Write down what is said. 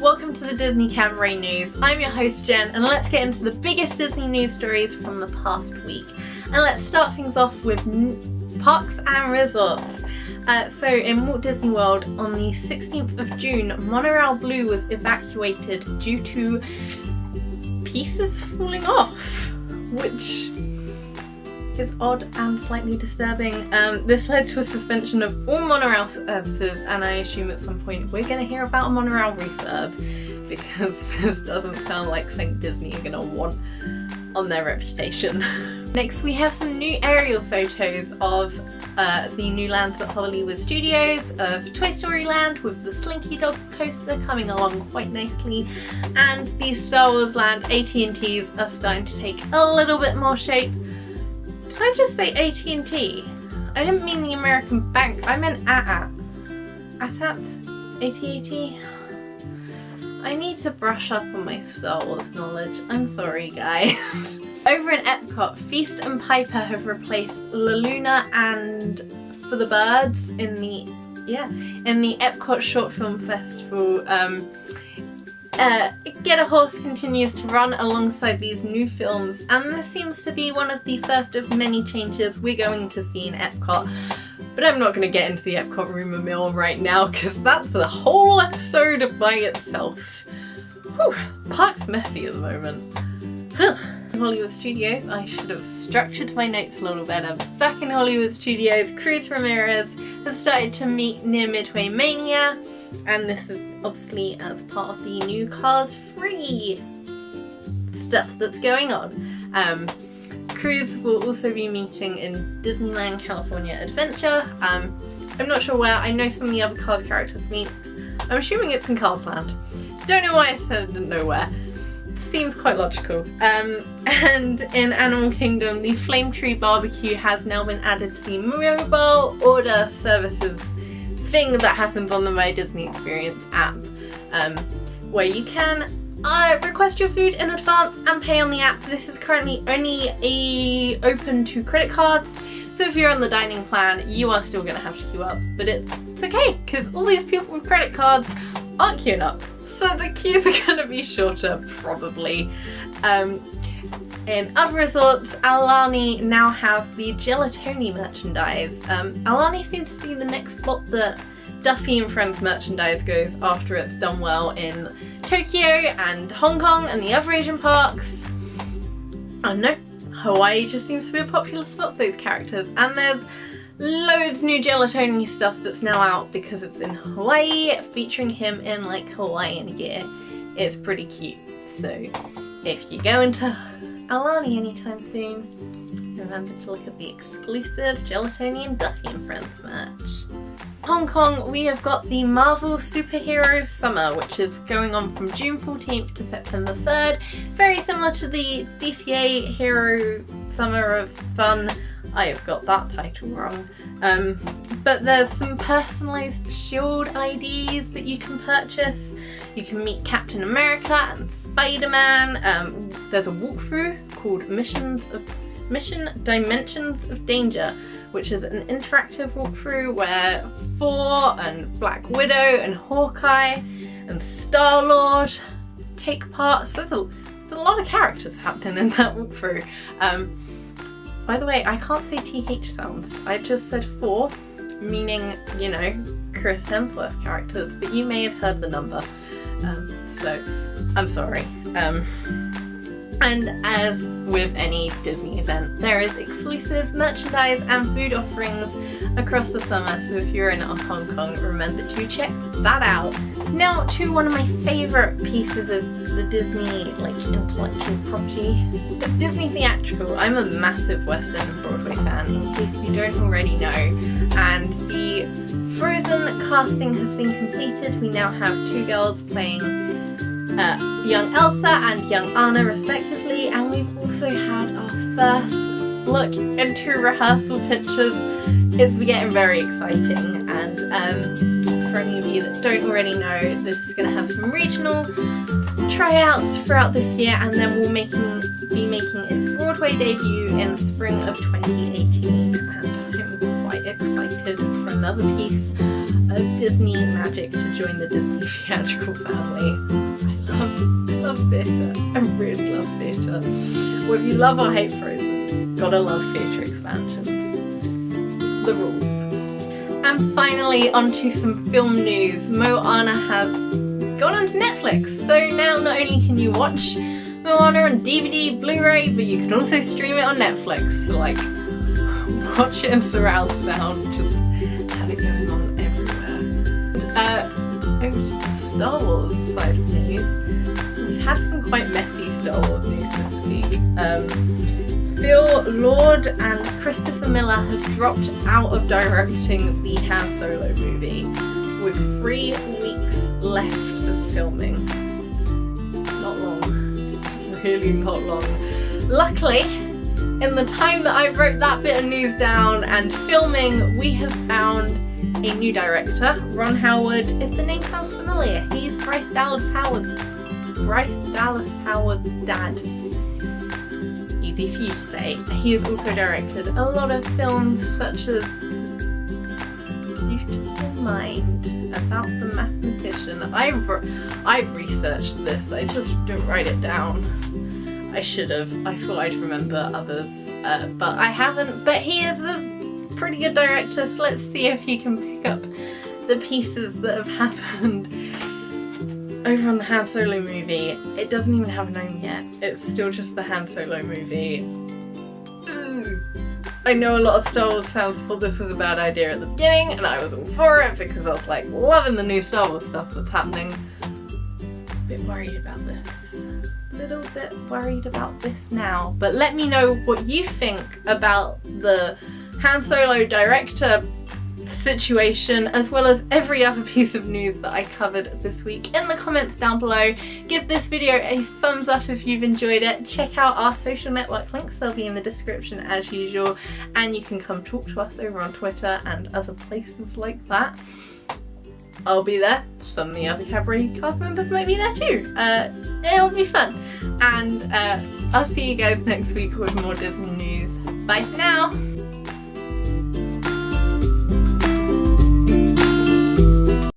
Welcome to the Disney Kabaret News. I'm your host Jen, and let's get into the biggest Disney news stories from the past week. And let's start things off with parks and resorts. So in Walt Disney World on the 16th of June, Monorail Blue was evacuated due to pieces falling off, which is odd and slightly disturbing. This led to a suspension of all monorail services, and I assume at some point we're going to hear about a monorail refurb, because this doesn't sound like something Disney are going to want on their reputation. Next we have some new aerial photos of the new lands at Hollywood Studios, of Toy Story Land with the Slinky Dog coaster coming along quite nicely, and the Star Wars Land AT&Ts are starting to take a little bit more shape. Did I just say AT&T? I didn't mean the American bank, I meant AT-AT. AT-AT? I need to brush up on my Star Wars knowledge. I'm sorry, guys. Over in Epcot, Feast and Piper have replaced La Luna and For the Birds in the Epcot Short Film Festival. Get a Horse continues to run alongside these new films, and this seems to be one of the first of many changes we're going to see in Epcot. But I'm not going to get into the Epcot rumour mill right now, because that's a whole episode by itself. Whew, park's messy at the moment. Hollywood Studios, I should have structured my notes a little better. Back in Hollywood Studios, Cruz Ramirez has started to meet near Midway Mania, and this is obviously as part of the new Cars Free stuff that's going on. Cruz will also be meeting in Disneyland California Adventure. I'm not sure where. I know some of the other Cars characters meet. I'm assuming it's in Cars Land. Don't know why I said I didn't know where. Seems quite logical. And in Animal Kingdom, the Flame Tree Barbecue has now been added to the mobile order services thing that happens on the My Disney Experience app, where you can request your food in advance and pay on the app. This is currently only open to credit cards, so if you're on the dining plan, you are still going to have to queue up, but it's okay, because all these people with credit cards aren't queuing up, so the queues are going to be shorter, probably. In other resorts, Aulani now has the Gelatoni merchandise. Aulani seems to be the next spot that Duffy and Friends merchandise goes after it's done well in Tokyo and Hong Kong and the other Asian parks. I don't know, Hawaii just seems to be a popular spot for those characters, and there's loads new Gelatoni stuff that's now out because it's in Hawaii, featuring him in like Hawaiian gear. It's pretty cute, so if you go into Aulani anytime soon, remember to look at the exclusive Gelatoni and Duffy and Friends merch. Hong Kong, we have got the Marvel Superhero Summer, which is going on from June 14th to September 3rd. Very similar to the DCA Hero Summer of Fun. I have got that title wrong. But there's some personalised shield IDs that you can purchase. You can meet Captain America and Spider-Man. There's a walkthrough called Mission Dimensions of Danger, which is an interactive walkthrough where Thor and Black Widow and Hawkeye and Star-Lord take part. So there's a lot of characters happening in that walkthrough. By the way, I can't say TH sounds. I just said 4, meaning, you know, Chris Hemsworth characters, but you may have heard the number. So, I'm sorry. And as with any Disney event, there is exclusive merchandise and food offerings across the summer, so if you're in Hong Kong, remember to check that out. Now to one of my favourite pieces of the Disney intellectual property, the Disney Theatrical. I'm a massive West End and Broadway fan, in case you don't already know, and the Frozen casting has been completed. We now have 2 girls playing young Elsa and young Anna respectively, and we've also had our first look into rehearsal pictures. It's getting very exciting, and for any of you that don't already know, this is going to have some regional tryouts throughout this year, and then we'll be making its Broadway debut in spring of 2018, and I'm quite excited for another piece of Disney magic to join the Disney theatrical family. theatre. I really love theatre. Well, if you love or hate Frozen, gotta love theatre expansions. The rules. And finally, onto some film news. Moana has gone onto Netflix, so now not only can you watch Moana on DVD, Blu-ray, but you can also stream it on Netflix. So, like, watch it in surround sound, just have it going on everywhere. Over to the Star Wars side of news. We've had some quite messy Star Wars news this week. Phil Lord and Christopher Miller have dropped out of directing the Han Solo movie, with 3 weeks left of filming. Not long. Really not long. Luckily, in the time that I wrote that bit of news down and filming, we have found a new director, Ron Howard. If the name sounds familiar, he's Bryce Dallas Howard's dad. Easy for you to say. He has also directed a lot of films such as Beautiful Mind, about the mathematician. I've researched this, I just didn't write it down. I should have. I thought I'd remember others, but I haven't. But he is a pretty good director, so let's see if he can pick up the pieces that have happened over on the Han Solo movie. It doesn't even have a name yet. It's still just the Han Solo movie. I know a lot of Star Wars fans thought this was a bad idea at the beginning, and I was all for it because I was like loving the new Star Wars stuff that's happening. A bit worried about this. Little bit worried about this now. But let me know what you think about the Han Solo director situation, as well as every other piece of news that I covered this week in the comments down below. Give this video a thumbs up if you've enjoyed it. Check out our social network links, they'll be in the description as usual, and you can come talk to us over on Twitter and other places like that. I'll be there. Some of the other Kabaret cast members might be there too. It'll be fun. And I'll see you guys next week with more Disney news. Bye for now.